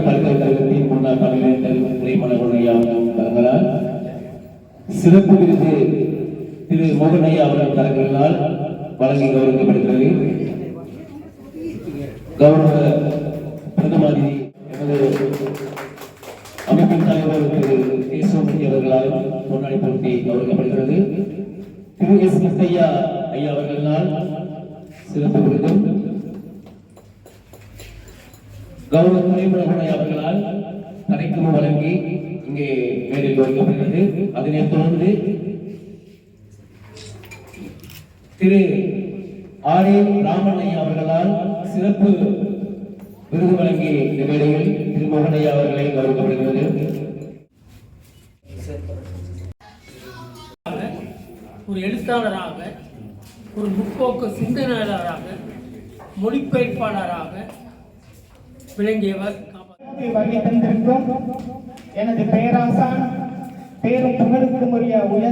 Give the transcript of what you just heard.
பல்கலைக்கழகத்தின் முன்னாள் பல்கலைக்கழக மனோகரையா அவர்களால் சிறப்பு விருது திரு மோகனையா அவர்கள் கலங்களால் வழங்கி கௌரவிக்கப்படுகிறது. கௌரவ பிரதமாதிரி எனது அமைப்பின் தலைவர் திரு கேசவமூர்த்தி அவர்களால் பொன்னாடை போட்டி கௌரவிக்கப்படுகிறது. திரு எஸ் முத்தையா ஐயா அவர்களால் சிறப்பு விருதும் கௌரவ துணைமுறை அவர்களால் தரைக்குழு வழங்கி இங்கே மேலில் கௌரவிக்கப்படுகிறது. அதனைத் தொடர்ந்து திரு ஆர் ஏ ராமன் ஐயா அவர்களால் சிறப்பு விருது வழங்கி இந்த வேளையில் திரு மோகன் ஐயா அவர்களை கௌரவிக்கப்படுகிறது. ஒரு எழுத்தாளராக, ஒரு முற்போக்கு சிந்தனையாளராக, மொழிபெயர்ப்பாளராக விளங்கியவர். வருகை தந்திருக்கும் எனது பேராசான் பேரும் புகழுக்குரிய உயர்